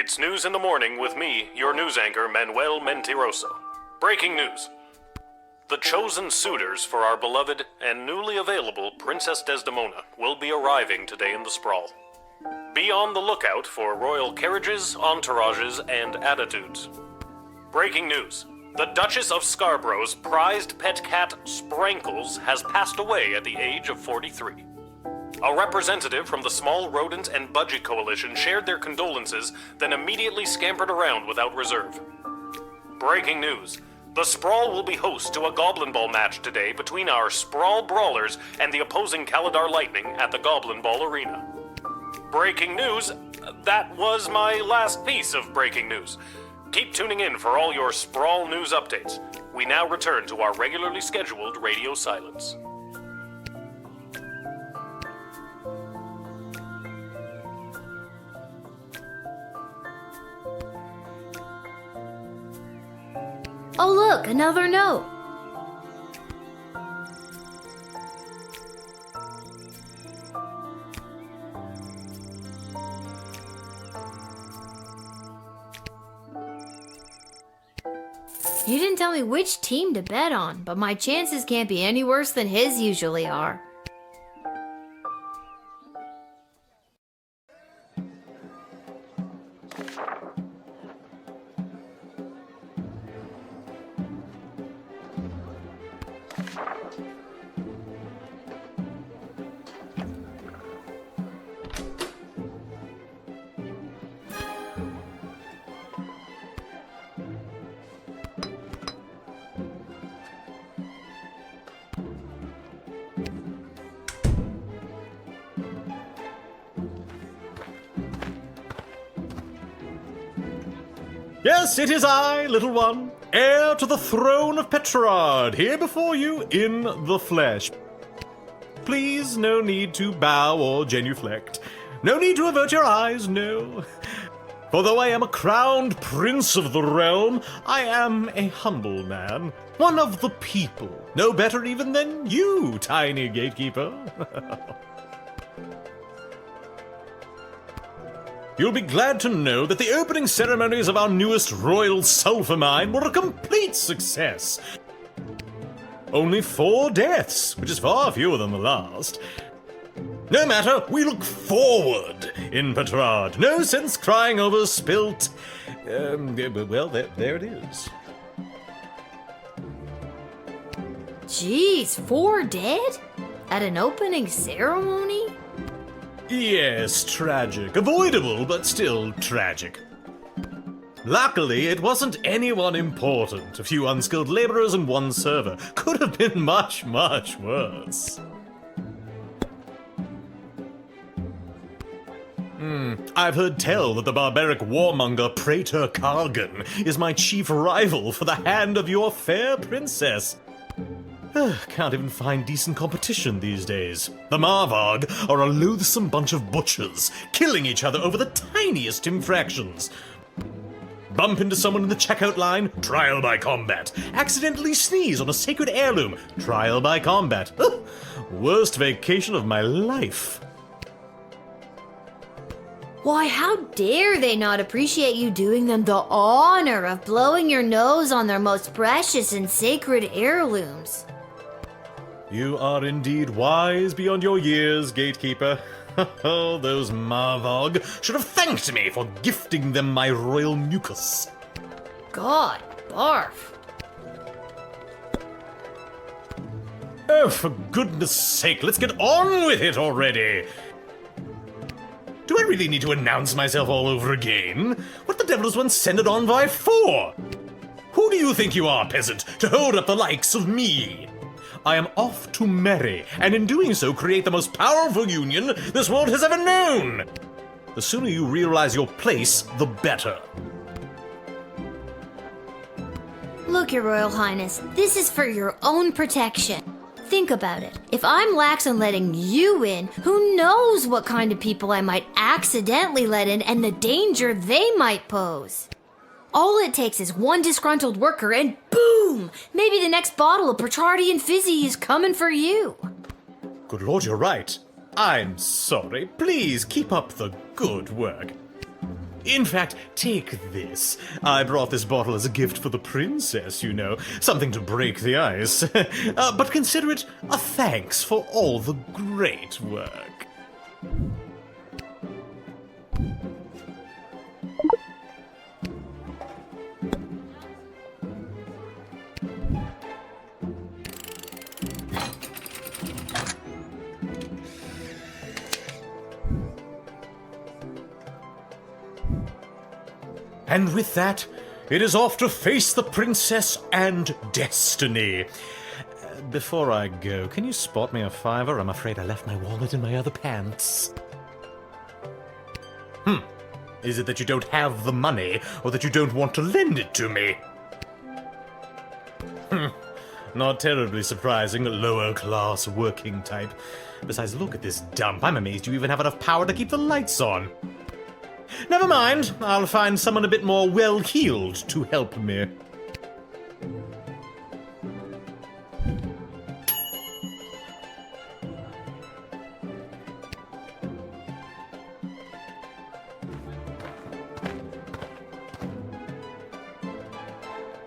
It's News in the Morning with me, your news anchor, Manuel Mentiroso. Breaking news. The chosen suitors for our beloved and newly available Princess Desdemona will be arriving today in the Sprawl. Be on the lookout for royal carriages, entourages, and attitudes. Breaking news. The Duchess of Scarborough's prized pet cat, Sprankles, has passed away at the age of 43. A representative from the Small Rodent and Budgie Coalition shared their condolences, then immediately scampered around without reserve. Breaking news. The Sprawl will be host to a Goblinball match today between our Sprawl Brawlers and the opposing Kaladar Lightning at the Goblinball Arena. Breaking news. That was my last piece of breaking news. Keep tuning in for all your Sprawl news updates. We now return to our regularly scheduled radio silence. Oh look, another note. You didn't tell me which team to bet on, but my chances can't be any worse than his usually are. Yes, it is I, little one, heir to the throne of Petrarch, here before you in the flesh. Please, no need to bow or genuflect. No need to avert your eyes, no. For though I am a crowned prince of the realm, I am a humble man, one of the people, no better even than you, tiny gatekeeper. You'll be glad to know that the opening ceremonies of our newest royal sulphur mine were a complete success. Only 4 deaths, which is far fewer than the last. No matter, we look forward in Petrarch. No sense crying over spilt... well, there it is. Jeez, 4 dead? At an opening ceremony? Yes, tragic. Avoidable, but still tragic. Luckily, it wasn't anyone important. A few unskilled laborers and 1 server. Could have been much, much worse. I've heard tell that the barbaric warmonger Praetor Kargan is my chief rival for the hand of your fair princess. Can't even find decent competition these days. The Marvarg are a loathsome bunch of butchers, killing each other over the tiniest infractions. Bump into someone in the checkout line, trial by combat. Accidentally sneeze on a sacred heirloom, trial by combat. Worst vacation of my life. Why, how dare they not appreciate you doing them the honor of blowing your nose on their most precious and sacred heirlooms? You are indeed wise beyond your years, gatekeeper. Oh, those Marvarg should have thanked me for gifting them my royal mucus. God, barf. Oh, for goodness sake, let's get on with it already. Do I really need to announce myself all over again? What the devil does one send an envoy for? Who do you think you are, peasant, to hold up the likes of me? I am off to marry, and in doing so create the most powerful union this world has ever known. The sooner you realize your place, the better. Look, Your Royal Highness, this is for your own protection. Think about it. If I'm lax on letting you in, who knows what kind of people I might accidentally let in and the danger they might pose. All it takes is one disgruntled worker and boom! Maybe the next bottle of Petrardian Fizzy is coming for you. Good Lord, you're right. I'm sorry. Please keep up the good work. In fact, take this. I brought this bottle as a gift for the princess, you know. Something to break the ice. But consider it a thanks for all the great work. And with that, it is off to face the princess and destiny. Before I go, can you spot me a $5? I'm afraid I left my wallet in my other pants. Is it that you don't have the money, or that you don't want to lend it to me? Not terribly surprising, lower-class working type. Besides, look at this dump. I'm amazed you even have enough power to keep the lights on. Never mind, I'll find someone a bit more well-heeled to help me.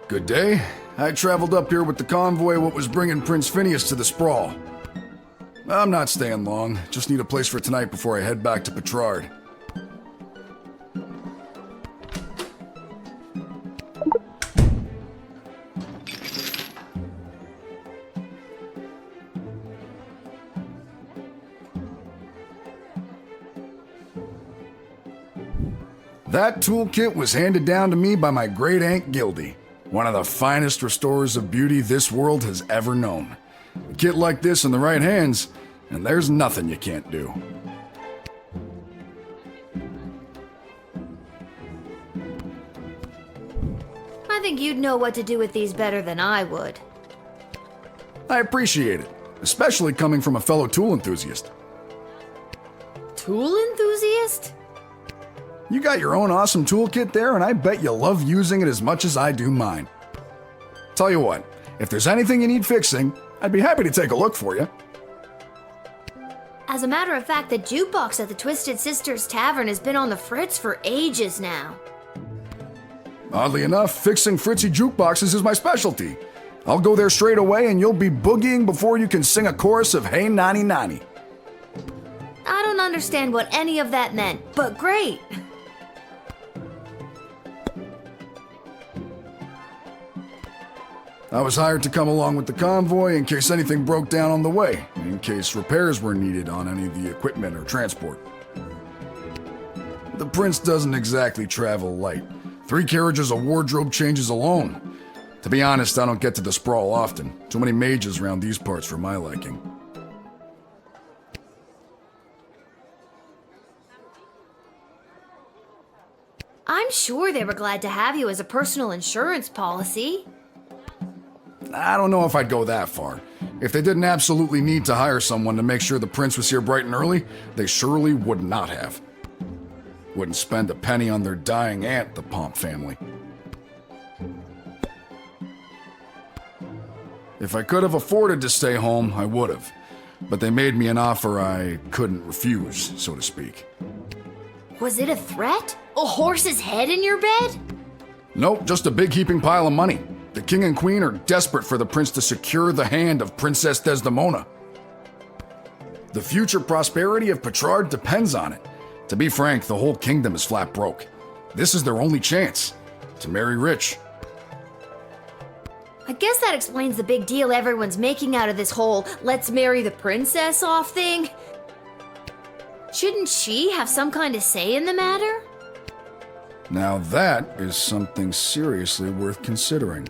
Good day. I traveled up here with the convoy what was bringing Prince Finius to the sprawl. I'm not staying long, just need a place for tonight before I head back to Petrard. That toolkit was handed down to me by my great-aunt Gildy, one of the finest restorers of beauty this world has ever known. A kit like this in the right hands, and there's nothing you can't do. I think you'd know what to do with these better than I would. I appreciate it, especially coming from a fellow tool enthusiast. Tool enthusiast? You got your own awesome toolkit there, and I bet you love using it as much as I do mine. Tell you what, if there's anything you need fixing, I'd be happy to take a look for you. As a matter of fact, the jukebox at the Twisted Sisters Tavern has been on the fritz for ages now. Oddly enough, fixing fritzy jukeboxes is my specialty. I'll go there straight away and you'll be boogieing before you can sing a chorus of Hey Nani Nani. I don't understand what any of that meant, but great. I was hired to come along with the convoy in case anything broke down on the way, in case repairs were needed on any of the equipment or transport. The prince doesn't exactly travel light. 3 carriages of wardrobe changes alone. To be honest, I don't get to the sprawl often. Too many mages around these parts for my liking. I'm sure they were glad to have you as a personal insurance policy. I don't know if I'd go that far. If they didn't absolutely need to hire someone to make sure the prince was here bright and early, they surely would not have. Wouldn't spend a penny on their dying aunt, the Pomp family. If I could have afforded to stay home, I would have. But they made me an offer I couldn't refuse, so to speak. Was it a threat? A horse's head in your bed? Nope, just a big heaping pile of money. The king and queen are desperate for the prince to secure the hand of Princess Desdemona. The future prosperity of Petrard depends on it. To be frank, the whole kingdom is flat broke. This is their only chance, to marry rich. I guess that explains the big deal everyone's making out of this whole let's marry the princess off thing. Shouldn't she have some kind of say in the matter? Now that is something seriously worth considering.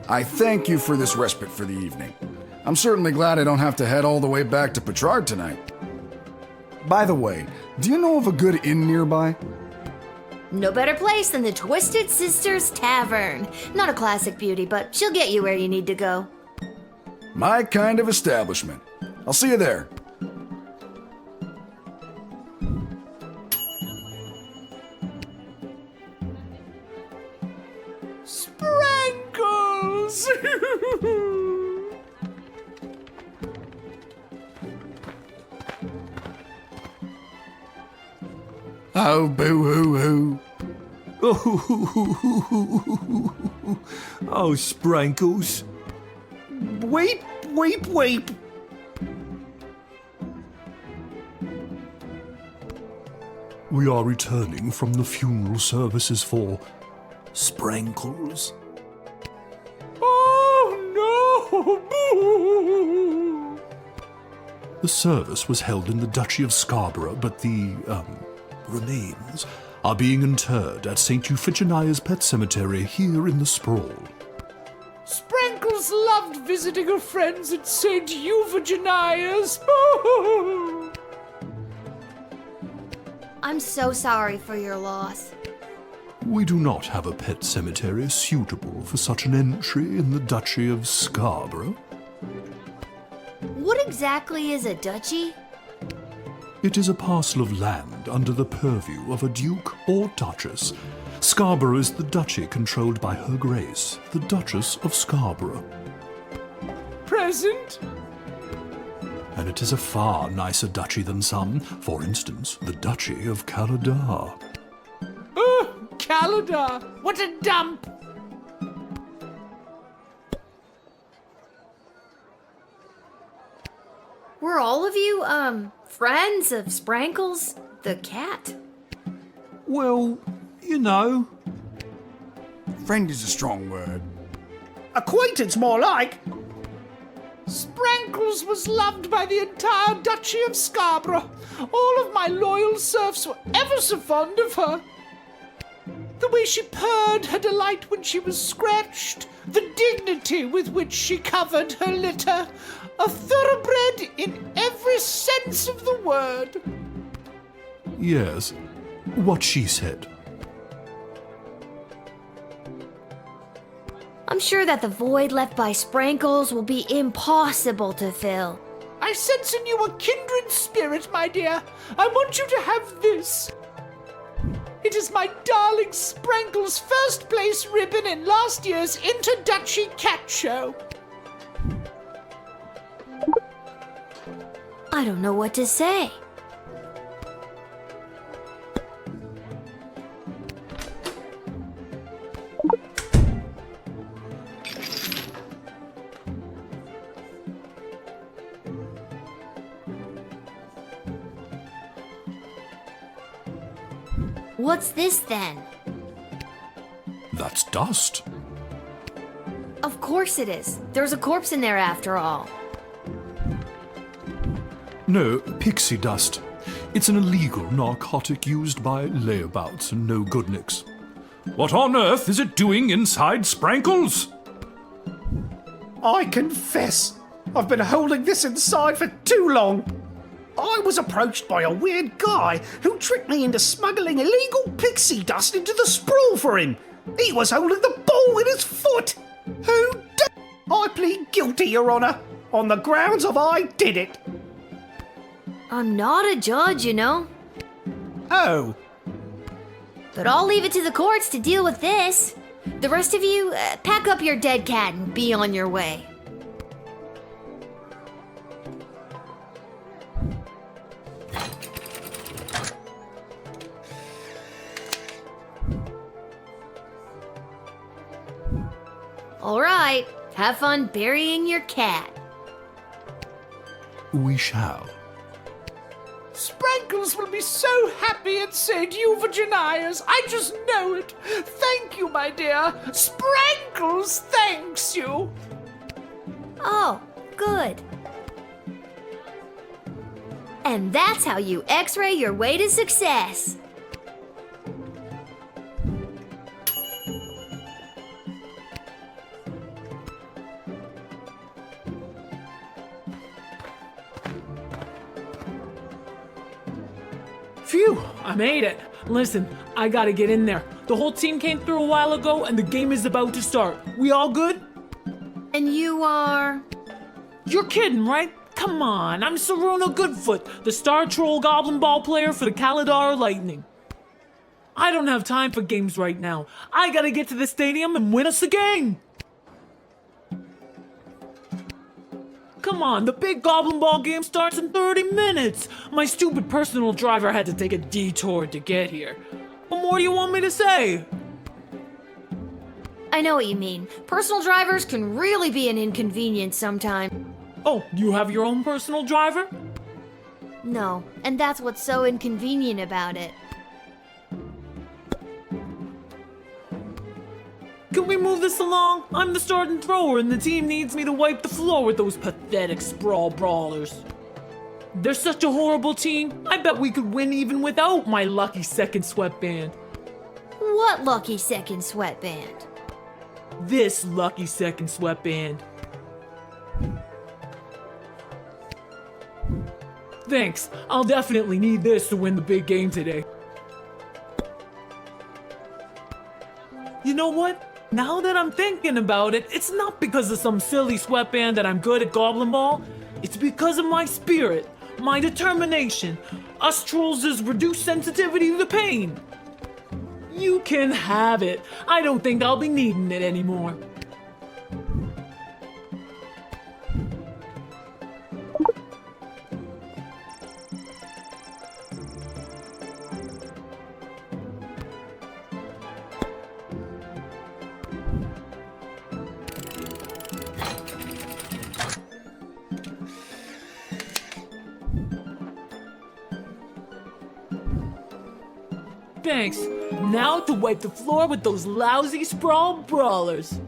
I thank you for this respite for the evening. I'm certainly glad I don't have to head all the way back to Petrard tonight. By the way, do you know of a good inn nearby? No better place than the Twisted Sisters Tavern. Not a classic beauty, but she'll get you where you need to go. My kind of establishment. I'll see you there. Sprinkles! Oh, boo-hoo-hoo. Oh, Sprankles. Weep, weep, weep. We are returning from the funeral services for Sprankles. Oh, no! The service was held in the Duchy of Scarborough, but the, remains are being interred at St. Euphigenia's Pet Cemetery here in the Sprawl. Sprankles loved visiting her friends at St. Euphigenia's. I'm so sorry for your loss. We do not have a pet cemetery suitable for such an entry in the Duchy of Scarborough. What exactly is a duchy? It is a parcel of land under the purview of a duke or duchess. Scarborough is the duchy controlled by Her Grace, the Duchess of Scarborough. Present? And it is a far nicer duchy than some, for instance, the Duchy of Caladar. Oh, Caladar! What a dump! Were all of you, friends of Sprankles the cat? Well, you know. Friend is a strong word. Acquaintance, more like. Sprankles was loved by the entire Duchy of Scarborough. All of my loyal serfs were ever so fond of her. The way she purred her delight when she was scratched, the dignity with which she covered her litter, a thoroughbred in every sense of the word. Yes, what she said. I'm sure that the void left by Sprankles will be impossible to fill. I sense in you a kindred spirit, my dear. I want you to have this. It is my darling Sprankles' first place ribbon in last year's Inter-Duchy Cat Show. I don't know what to say. What's this then? That's dust. Of course it is. There's a corpse in there after all. No, pixie dust. It's an illegal narcotic used by layabouts and no-goodniks. What on earth is it doing inside Sprankles? I confess, I've been holding this inside for too long. I was approached by a weird guy who tricked me into smuggling illegal pixie dust into the sprawl for him. He was holding the ball in his foot. I plead guilty, Your Honour, on the grounds of I did it. I'm not a judge, you know. Oh, But I'll leave it to the courts to deal with this. The rest of you, pack up your dead cat and be on your way. All right, have fun burying your cat. We shall. Sprankles will be so happy at St. Euphigenia's. I just know it. Thank you, my dear. Sprankles thanks you. Oh, good. And that's how you x-ray your way to success. Phew, I made it. Listen, I gotta get in there. The whole team came through a while ago and the game is about to start. We all good? And you are... You're kidding, right? Come on, I'm Saruna Goodfoot, the star troll Goblinball player for the Caladar Lightning. I don't have time for games right now. I gotta get to the stadium and win us a game. Come on, the big Goblinball game starts in 30 minutes. My stupid personal driver had to take a detour to get here. What more do you want me to say? I know what you mean. Personal drivers can really be an inconvenience sometimes. Oh, you have your own personal driver? No, and that's what's so inconvenient about it. Can we move this along? I'm the starting thrower and the team needs me to wipe the floor with those pathetic sprawl brawlers. They're such a horrible team. I bet we could win even without my lucky second sweatband. What lucky second sweatband? This lucky second sweatband. Thanks. I'll definitely need this to win the big game today. You know what? Now that I'm thinking about it, it's not because of some silly sweatband that I'm good at Goblinball. It's because of my spirit, my determination, us trolls' reduced sensitivity to pain. You can have it. I don't think I'll be needing it anymore. Thanks. Now to wipe the floor with those lousy sprawl brawlers.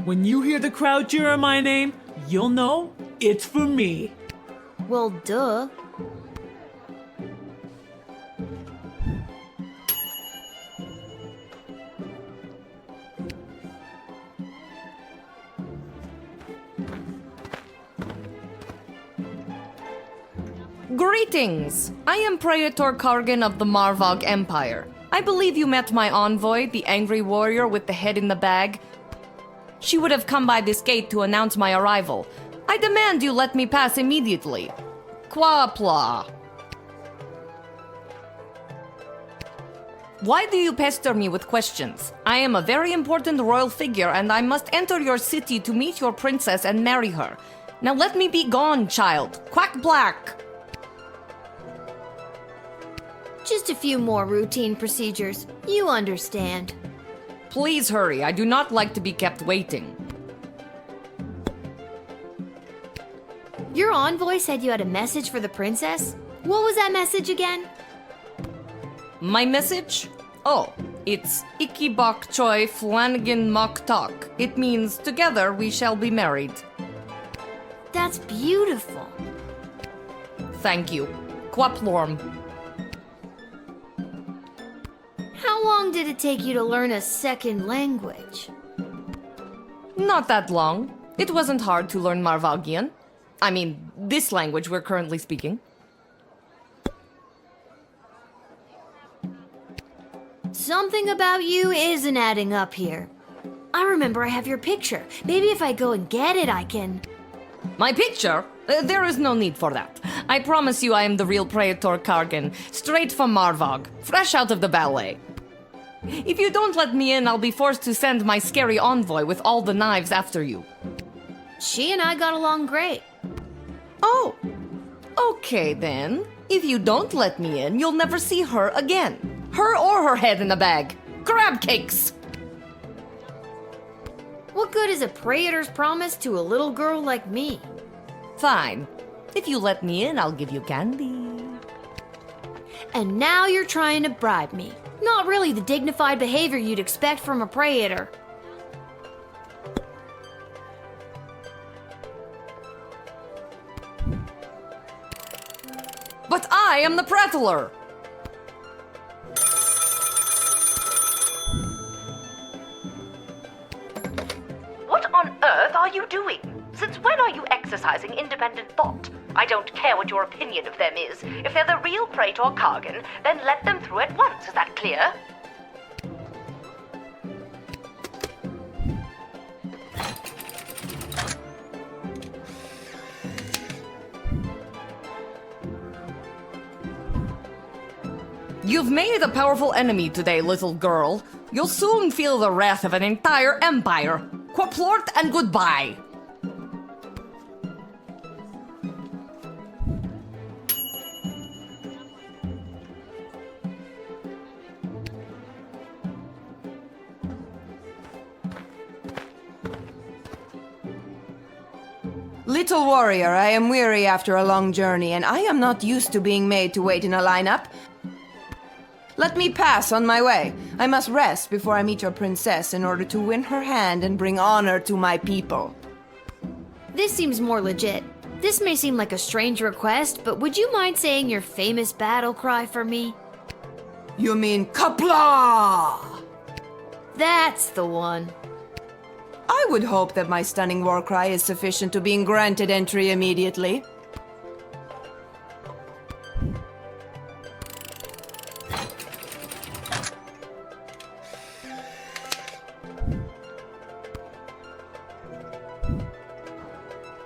When you hear the crowd cheering my name, you'll know it's for me. Well, duh. Greetings! I am Praetor Kargan of the Marvog Empire. I believe you met my envoy, the angry warrior with the head in the bag. She would have come by this gate to announce my arrival. I demand you let me pass immediately. Quapla. Why do you pester me with questions? I am a very important royal figure and I must enter your city to meet your princess and marry her. Now let me be gone, child. Quack black! Just a few more routine procedures. You understand. Please hurry, I do not like to be kept waiting. Your envoy said you had a message for the princess? What was that message again? My message? Oh, it's Iki Bok Choi Flanagan Mok Tok. It means together we shall be married. That's beautiful. Thank you. Quaplorm. How long did it take you to learn a second language? Not that long. It wasn't hard to learn Marvagian. I mean, this language we're currently speaking. Something about you isn't adding up here. I remember I have your picture. Maybe if I go and get it, I can... My picture? There is no need for that. I promise you I am the real Praetor Kargan, straight from Marvog, fresh out of the ballet. If you don't let me in, I'll be forced to send my scary envoy with all the knives after you. She and I got along great. Oh, okay then. If you don't let me in, you'll never see her again. Her or her head in a bag. Crab cakes! What good is a praetor's promise to a little girl like me? Fine. If you let me in, I'll give you candy. And now you're trying to bribe me. Not really the dignified behavior you'd expect from a praetor. But I am the prattler! What on earth are you doing? Since when are you exercising independent thought? I don't care what your opinion of them is. If they're the real Praetor Kargan, then let them through at once. Is that clear? You've made a powerful enemy today, little girl. You'll soon feel the wrath of an entire empire. Quaplort and goodbye. Little warrior, I am weary after a long journey, and I am not used to being made to wait in a lineup. Let me pass on my way. I must rest before I meet your princess in order to win her hand and bring honor to my people. This seems more legit. This may seem like a strange request, but would you mind saying your famous battle cry for me? You mean Kapla? That's the one. I would hope that my stunning war cry is sufficient to being granted entry immediately.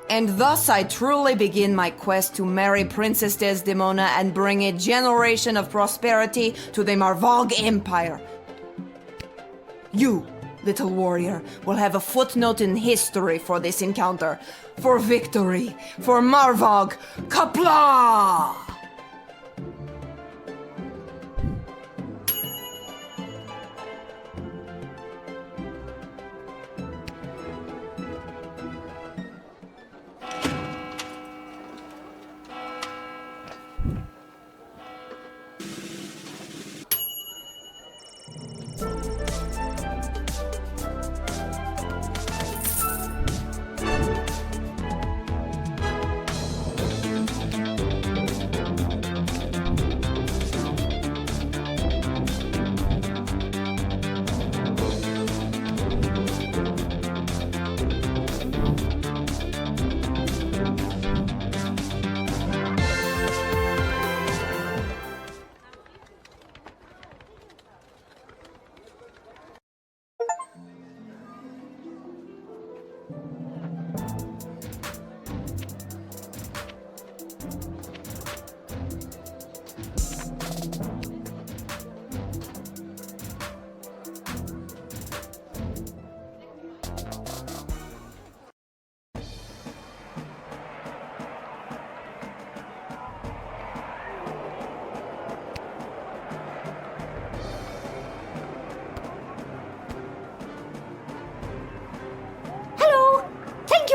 And thus I truly begin my quest to marry Princess Desdemona and bring a generation of prosperity to the Marvog Empire. You, little warrior, will have a footnote in history for this encounter. For victory, for Marvog, Kapla!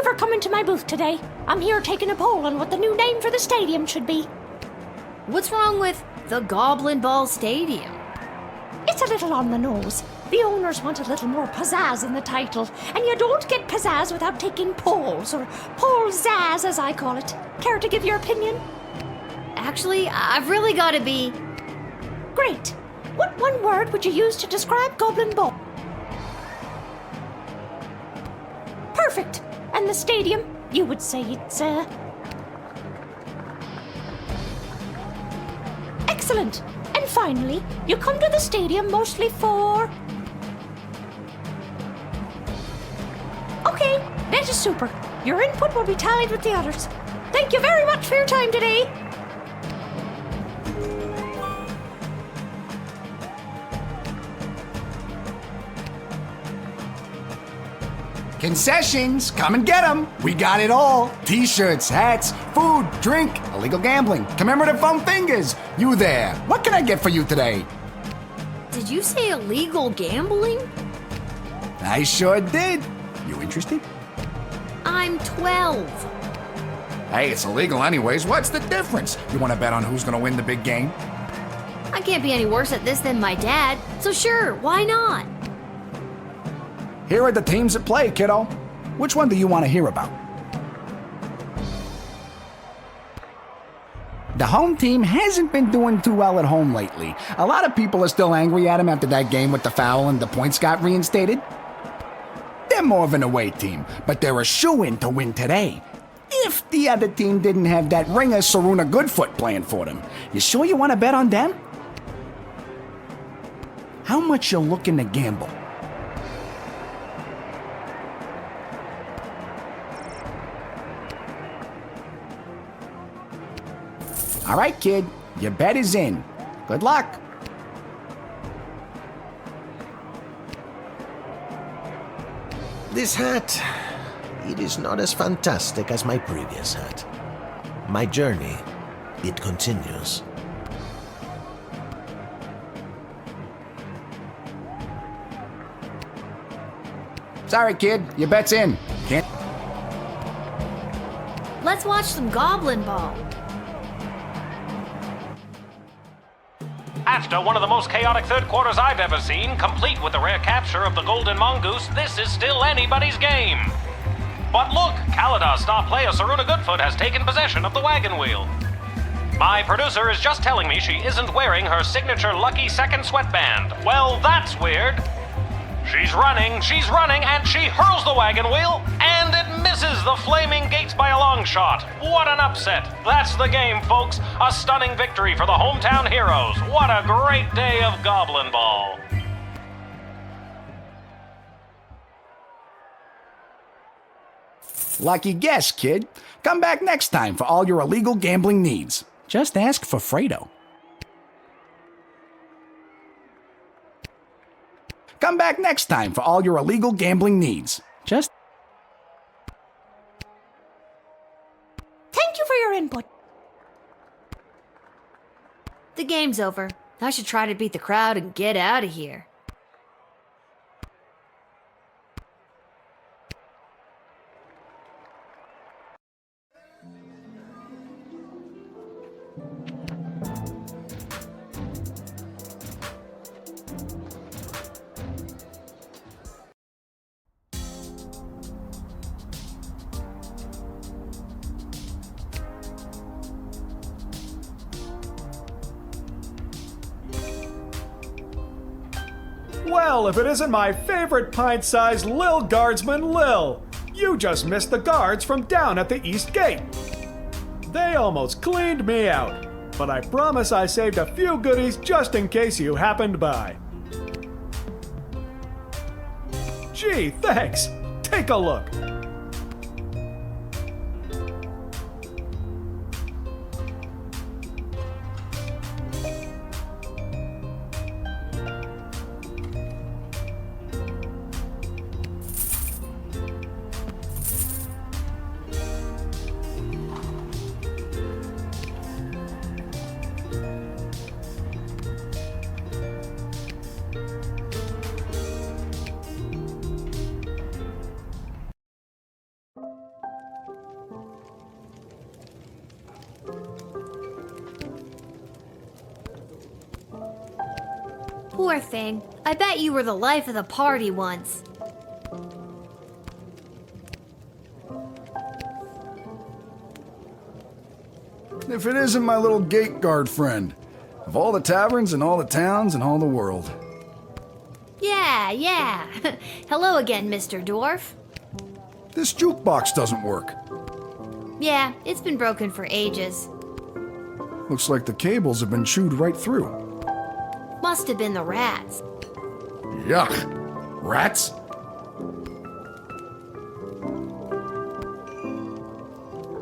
For coming to my booth today. I'm here taking a poll on what the new name for the stadium should be. What's wrong with the Goblinball Stadium? It's a little on the nose. The owners want a little more pizzazz in the title, and you don't get pizzazz without taking polls, or poll-zazz as I call it. Care to give your opinion? Actually, I've really got to be... Great. What one word would you use to describe Goblinball? Perfect. And the stadium, you would say it's, Excellent. And finally, you come to the stadium mostly for... Okay, that is super. Your input will be tallied with the others. Thank you very much for your time today. Concessions, come and get them. We got it all. T-shirts, hats, food, drink, illegal gambling, commemorative foam fingers. You there. What can I get for you today? Did you say illegal gambling? I sure did. You interested? I'm 12. Hey, it's illegal anyways. What's the difference? You want to bet on who's going to win the big game? I can't be any worse at this than my dad, so sure, why not? Here are the teams at play, kiddo. Which one do you want to hear about? The home team hasn't been doing too well at home lately. A lot of people are still angry at him after that game with the foul and the points got reinstated. They're more of an away team, but they're a shoo-in to win today. If the other team didn't have that ringer Saruna Goodfoot playing for them. You sure you want to bet on them? How much you looking to gamble? All right, kid. Your bet is in. Good luck. This hat, it is not as fantastic as my previous hat. My journey, it continues. Sorry, kid. Your bet's in. Can't. Let's watch some Goblinball. After one of the most chaotic third quarters I've ever seen, complete with the rare capture of the Golden Mongoose, this is still anybody's game. But look, Kaladar's star player Saruna Goodfoot has taken possession of the wagon wheel. My producer is just telling me she isn't wearing her signature lucky second sweatband. Well, that's weird. She's running, and she hurls the wagon wheel, and it misses the flaming gates by a long shot. What an upset. That's the game, folks. A stunning victory for the hometown heroes. What a great day of Goblinball. Lucky guess, kid. Come back next time for all your illegal gambling needs. Just ask for Fredo. Come back next time for all your illegal gambling needs. Just... Thank you for your input. The game's over. I should try to beat the crowd and get out of here. Well, if it isn't my favorite pint-sized Lil Guardsman, Lil. You just missed the guards from down at the East Gate. They almost cleaned me out, but I promise I saved a few goodies just in case you happened by. Gee, thanks. Take a look. Poor thing. I bet you were the life of the party once. If it isn't my little gate guard friend. Of all the taverns and all the towns and all the world. Yeah. Hello again, Mr. Dwarf. This jukebox doesn't work. Yeah, it's been broken for ages. Looks like the cables have been chewed right through. Must have been the rats. Yuck. Rats?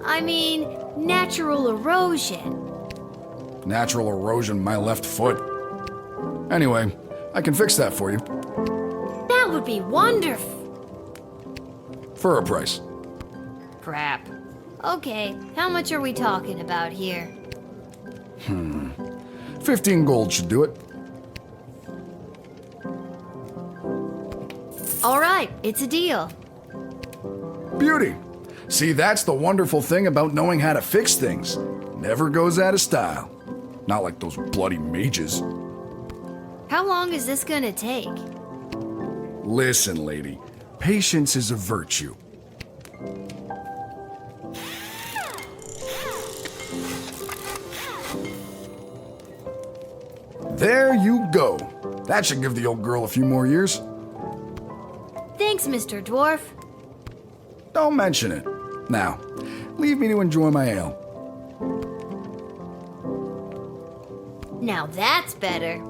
I mean, natural erosion. Natural erosion my left foot. Anyway, I can fix that for you. That would be wonderful. For a price. Crap. Okay, how much are we talking about here? 15 gold should do it. All right, it's a deal. Beauty. See, that's the wonderful thing about knowing how to fix things. Never goes out of style. Not like those bloody mages. How long is this gonna take? Listen, lady. Patience is a virtue. There you go. That should give the old girl a few more years. Thanks, Mr. Dwarf. Don't mention it. Now, leave me to enjoy my ale. Now that's better.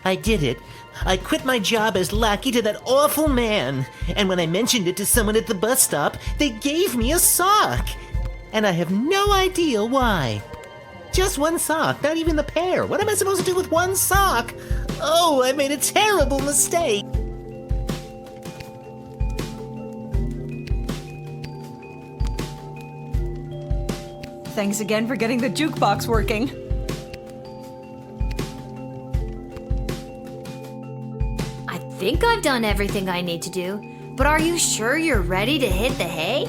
I did it. I quit my job as lackey to that awful man, and when I mentioned it to someone at the bus stop, they gave me a sock. And I have no idea why. Just one sock, not even the pair. What am I supposed to do with one sock? Oh, I made a terrible mistake. Thanks again for getting the jukebox working. I think I've done everything I need to do, but are you sure you're ready to hit the hay?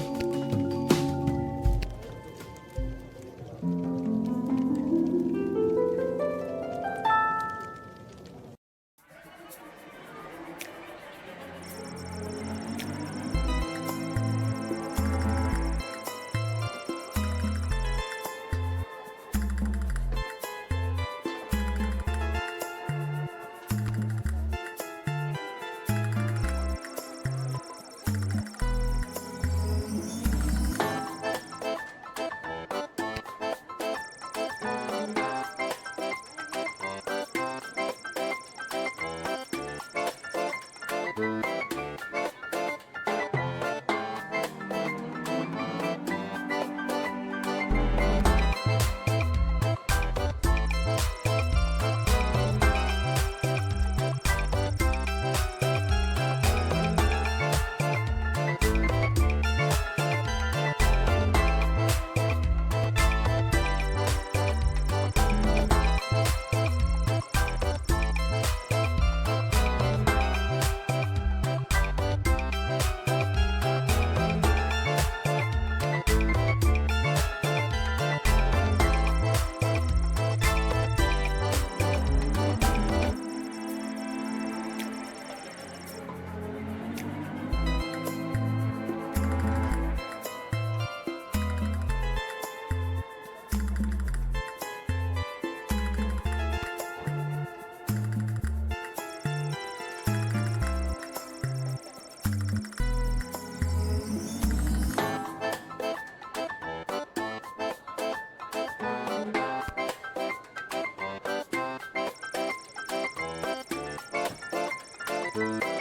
Thank you.